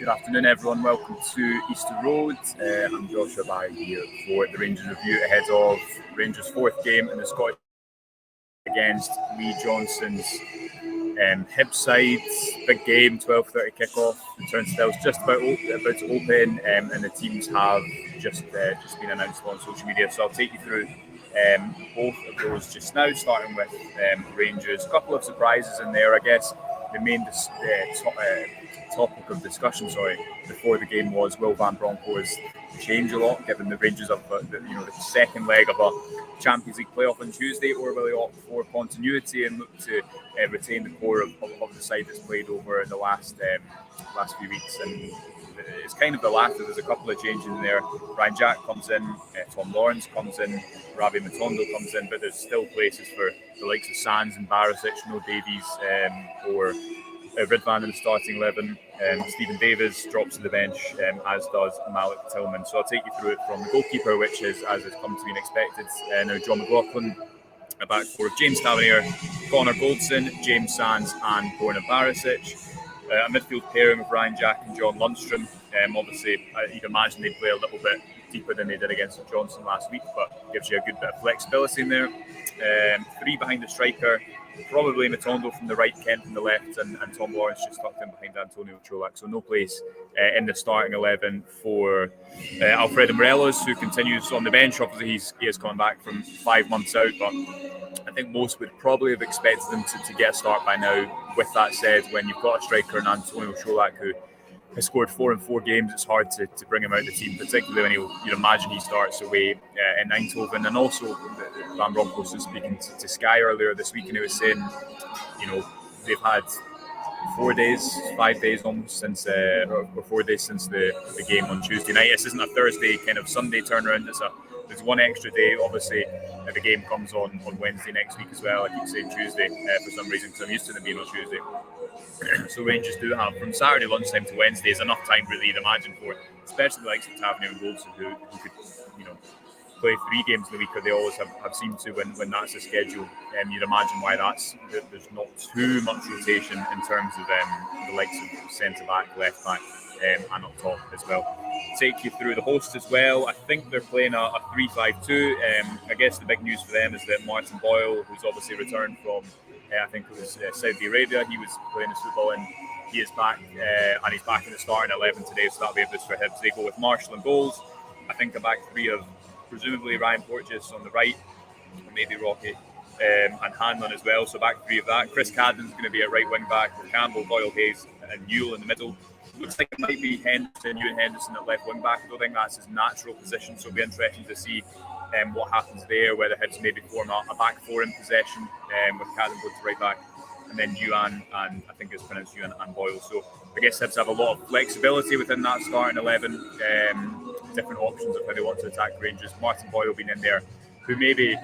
Good afternoon, everyone. Welcome to Easter Road. I'm Joshua Barry here for the Rangers review ahead of Rangers' fourth game in the Scottish against Lee Johnson's Hibs side. Big game, 12:30 kickoff. The turnstile's just about to open, and the teams have just been announced on social media. So I'll take you through both of those just now, starting with Rangers. A couple of surprises in there, I guess. The main topic of discussion, before the game was, will Van Bronckhorst change a lot, given the Rangers of the second leg of a Champions League playoff on Tuesday, or will he opt for continuity and look to retain the core of the side that's played over the last few weeks? And it's kind of the latter. There's a couple of changes in there. Ryan Jack comes in, Tom Lawrence comes in, Ravi Matondo comes in, but there's still places for the likes of Sands and Barisic, no Davies, or Ridvan in the starting 11. Stephen Davis drops to the bench, as does Malik Tillman. So I'll take you through it from the goalkeeper, which is, as has come to be expected, now John McLaughlin. A back four of James Tavernier, Connor Goldson, James Sands and Borna Barisic. A midfield pairing of Ryan Jack and John Lundstrom. Obviously, you'd imagine they'd play a little bit deeper than they did against Johnson last week, but gives you a good bit of flexibility in there. Three behind the striker, probably Matondo from the right, Kent from the left, and Tom Lawrence just tucked in behind Antonio Cholak. So no place in the starting 11 for Alfredo Morelos, who continues on the bench. Obviously, he is coming back from 5 months out, but I think most would probably have expected him to get a start by now. With that said, when you've got a striker in Antonio Cholak who has scored 4 in 4 games, it's hard to bring him out of the team, particularly when you'd imagine he starts away in Eindhoven. And also, Van Bronckhorst was speaking to Sky earlier this week, and he was saying, they've had 5 days almost since, or 4 days since the game on Tuesday night. This isn't a Thursday kind of Sunday turnaround. There's one extra day. Obviously, the game comes on Wednesday next week as well. I keep saying Tuesday for some reason, because I'm used to them being on Tuesday. So Rangers do have, from Saturday lunchtime to Wednesday, is enough time really, you'd imagine, for especially the likes of Tavernier and Goldson, who could play 3 games in the week, or they always have seemed to when that's the schedule. You'd imagine why there's not too much rotation in terms of the likes of centre back, left back, and up top as well. Take you through the hosts as well. I think they're playing a 3-5-2. I guess the big news for them is that Martin Boyle, who's obviously returned from I think it was Saudi Arabia, he was playing his football in. He is back, and he's back in the starting 11 today, so that'll be a boost for Hibs. They go with Marshall and goals. I think a back three of presumably Ryan Porteous on the right, maybe Rocky, and Hanlon as well. So back three of that. Chris Cadden's going to be a right wing back with Campbell, Doyle Hayes, and Newell in the middle. Looks like it might be Ewan Henderson at left wing back. I don't think that's his natural position, so it'll be interesting to see what happens there, whether Hibs maybe form a back four in possession with Cadden going to right back, and then Ewan, and I think it's pronounced Ewan, and Boyle. So I guess Hibs have a lot of flexibility within that starting 11, different options of how they want to attack Rangers. Martin Boyle being in there, who maybe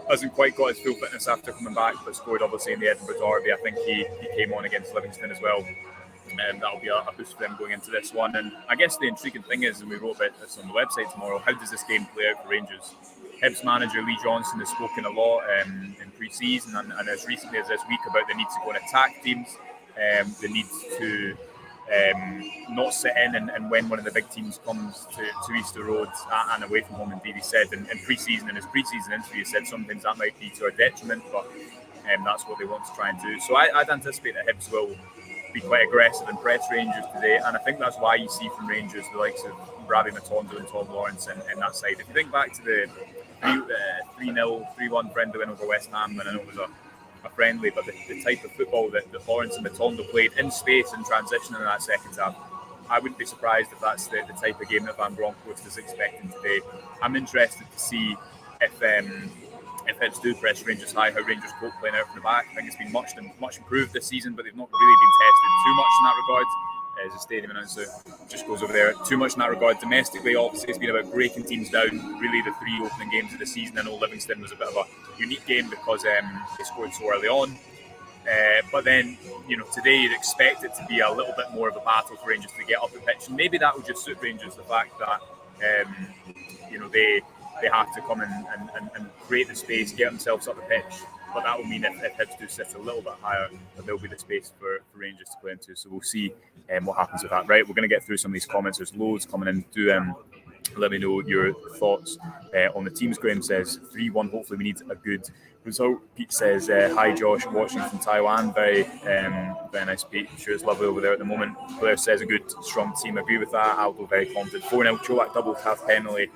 hasn't quite got his full fitness after coming back, but scored obviously in the Edinburgh Derby. I think he came on against Livingston as well. That'll be a boost for them going into this one. And I guess the intriguing thing is, and we wrote about this on the website tomorrow, how does this game play out for Rangers? Hibs manager Lee Johnson has spoken a lot in pre-season and as recently as this week about the need to go and attack teams, the need to not sit in and when one of the big teams comes to Easter Road and away from home. Indeed, he said in pre-season, in his pre-season interview, he said sometimes that might be to our detriment, but that's what they want to try and do. So I'd anticipate that Hibs will be quite aggressive and press Rangers today, and I think that's why you see from Rangers the likes of Ravi Matondo and Tom Lawrence in that side. If you think back to the 3-0, 3-1 friendly win over West Ham, and I know it was a friendly, but the type of football that Lawrence and Matondo played in space and transition in that second half, I wouldn't be surprised if that's the type of game that Van Bronckhorst is expecting today. I'm interested to see if Hibs do press Rangers high, how Rangers cope playing out from the back. I think it's been much improved this season, but they've not really been tested too much in that regard. As the stadium announcer just goes over there, too much in that regard. Domestically, obviously, it's been about breaking teams down. Really, the 3 opening games of the season. I know Livingston was a bit of a unique game because they scored so early on. But then, today you'd expect it to be a little bit more of a battle for Rangers to get up the pitch. And maybe that would just suit Rangers, the fact that, they have to come and create the space, get themselves up the pitch. but that will mean if Hibs do sit a little bit higher, that there'll be the space for Rangers to play into. So we'll see what happens with that. Right, we're going to get through some of these comments. There's loads coming in. Do let me know your thoughts on the teams. Graham says 3-1. Hopefully we need a good result. Pete says, hi Josh, watching from Taiwan. Very nice, Pete. I'm sure it's lovely over there at the moment. Blair says a good strong team. Agree with that. Aldo very confident. 4-0. Cholak double half penalty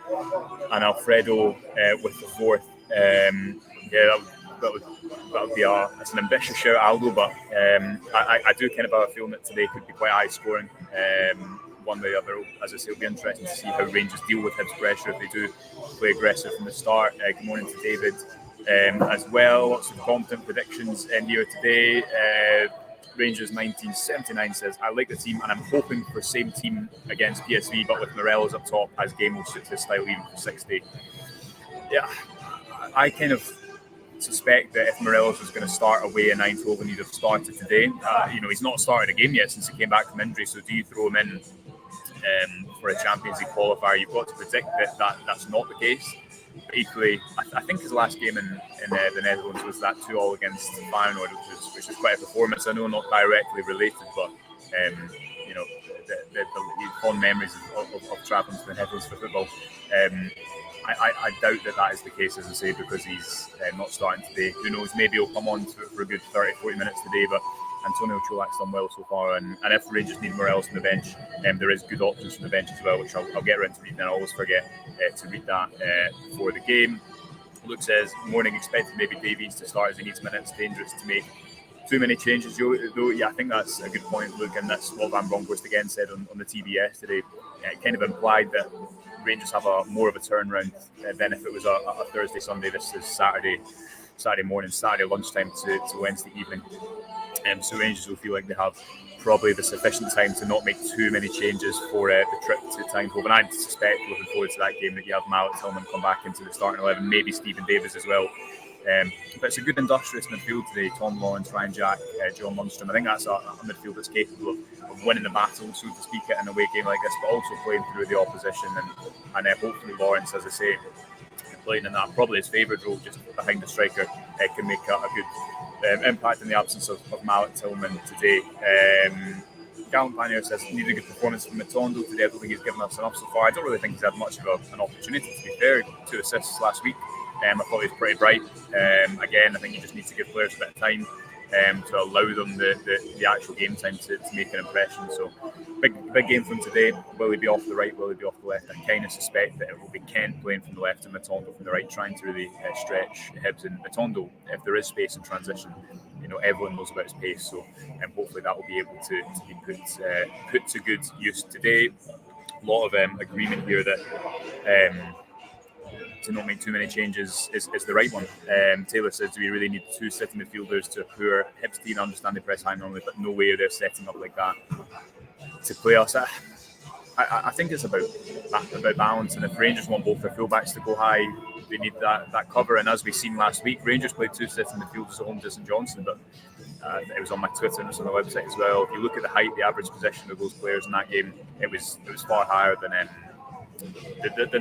and Alfredo with the fourth. That would be it's an ambitious shout, Aldo, but I do kind of have a feeling that today could be quite high scoring. One way or the other. As I say, it'll be interesting to see how Rangers deal with Hibs' pressure if they do play aggressive from the start. Good morning to David as well. Lots of confident predictions in here today. Rangers 1979 says, I like the team and I'm hoping for same team against PSV, but with Morelos up top as game will suit his style even for 60. Yeah, I kind of suspect that if Morelos was going to start away in Eindhoven, he'd have started today. He's not started a game yet since he came back from injury, so do you throw him in for a Champions League qualifier? You've got to predict that's not the case. But equally, I think his last game in the Netherlands was that 2-2 against Feyenoord, which was quite a performance. I know not directly related, but the fond memories of travelling to the Netherlands for football. I doubt that is the case, as I say, because he's not starting today. Who knows, maybe he'll come on for a good 30-40 minutes today, but Antonio Cholak's done well so far, and if Rangers need Morelos on the bench, there is good options from the bench as well, which I'll get around to reading, and I always forget to read that before the game. Luke says, morning, expected maybe Davies to start as he needs minutes, dangerous to make too many changes, though. Yeah, I think that's a good point, Luke, and that's what Van Bronckhorst again said on the TV yesterday. It kind of implied that Rangers have more of a turnaround than if it was a Thursday, Sunday. This is Saturday morning, Saturday lunchtime to Wednesday evening. So Rangers will feel like they have probably the sufficient time to not make too many changes for the trip to Eindhoven. I suspect, looking forward to that game, that you have Mallet Tillman come back into the starting 11, maybe Stephen Davis as well. But it's a good industrious midfield today. Tom Lawrence, Ryan Jack, John Lundstrom. I think that's a midfield that's capable of winning the battle, so to speak, at an away game like this, but also playing through the opposition. And hopefully Lawrence, as I say, playing in that probably his favourite role just behind the striker, can make a good impact in the absence of Mallet Tillman today. Gallant Pioneer says, needed a good performance from Matondo today. I don't think he's given us enough so far. I don't really think he's had much of an opportunity, to be fair. 2 assists last week. I thought he was pretty bright. Again, I think you just need to give players a bit of time to allow them the actual game time to make an impression. So big game from today. Will he be off the right? Will he be off the left? I kind of suspect that it will be Kent playing from the left and Matondo from the right, trying to really stretch Hibs. And Matondo, if there is space in transition, everyone knows about his pace. So hopefully that will be able to be put to good use today. A lot of agreement here that to not make too many changes is the right one. Taylor says, do we really need 2 sitting midfielders to a poor Hibs team? I understand they press high normally, but no way they're setting up like that to play us. I think it's about balance, and if Rangers want both their fullbacks to go high, they need that cover. And as we've seen last week, Rangers played 2 sitting midfielders at home to St Johnstone, but it was on my Twitter and it's on the website as well. If you look at the height, the average position of those players in that game, it was far higher than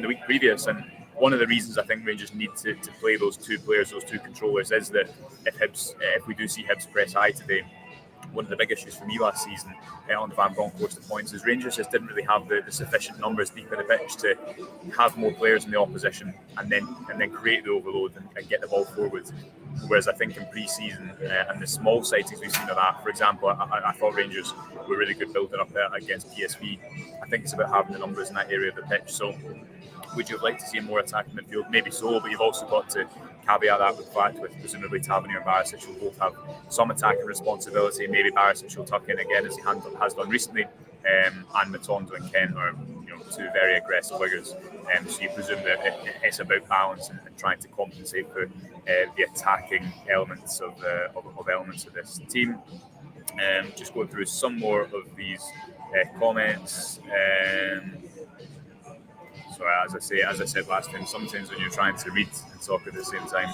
the week previous. And one of the reasons I think Rangers need to play those 2 players, those 2 controllers, is that if we do see Hibs press high today, one of the big issues for me last season on the Van Bronckhorst points is Rangers just didn't really have the sufficient numbers deep in the pitch to have more players in the opposition and then create the overload and get the ball forward. Whereas I think in pre-season and the small sightings we've seen of that, for example, I thought Rangers were really good building up there against PSV. I think it's about having the numbers in that area of the pitch. So would you have liked to see a more attacking midfield? Maybe so, but you've also got to caveat that with the fact with presumably Tavernier and Barisic will both have some attacking responsibility. Maybe Barisic will tuck in again as he has done recently, and Matondo and Kent are 2 very aggressive wingers. So you presume that it's about balance and trying to compensate for the attacking elements of this team. Just going through some more of these comments. So as I said last time, sometimes when you're trying to read and talk at the same time,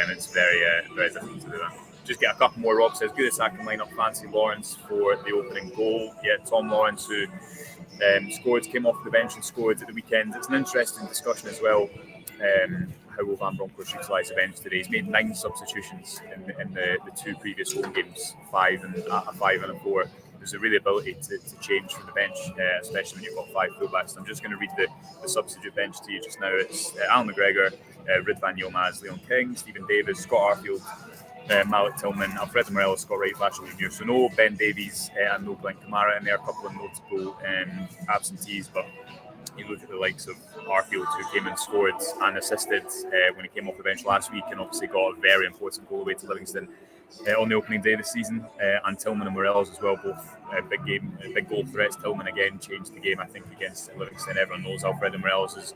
it's very difficult to do that. Just get a couple more. Rob says, good attacking lineup, fancy Lawrence for the opening goal. Yeah, Tom Lawrence, who came off the bench and scored at the weekend. It's an interesting discussion as well, how how will Van Bronckhorst utilise the bench today. He's made 9 substitutions in the 2 previous home games, 5 and a 5 and a 4. There's a real ability to change from the bench, especially when you've got 5 fullbacks. I'm just going to read the substitute bench to you just now. It's Alan McGregor, Ridvan Yilmaz, Leon King, Stephen Davis, Scott Arfield, Malik Tillman, Alfredo Morelos, Scott Wright, Basham Jr. So no Ben Davies and no Glenn Kamara in there. A couple of notable absentees, but you look at the likes of Arfield, who came and scored and assisted when he came off the bench last week, and obviously got a very important goal away to Livingston on the opening day this season, and Tillman and Morelos as well, both big goal threats. Tillman again changed the game, I think, against Livingston. Everyone knows Alfredo Morelos'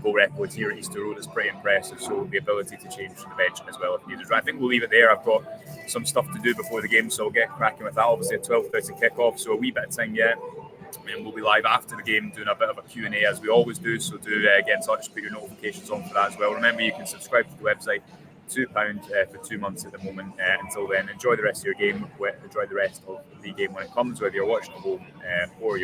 goal record here at Easter Road is pretty impressive, so the ability to change from the bench as well if needed. I think we'll leave it there. I've got some stuff to do before the game, so I'll get cracking with that. Obviously a 12:30 kickoff, so a wee bit of time yet. And we'll be live after the game doing a bit of a Q&A as we always do, so do get in touch, put your notifications on for that as well. Remember, you can subscribe to the website, £2 for 2 months at the moment. Until then, enjoy the rest of your game, enjoy the rest of the game when it comes, whether you're watching at home or you're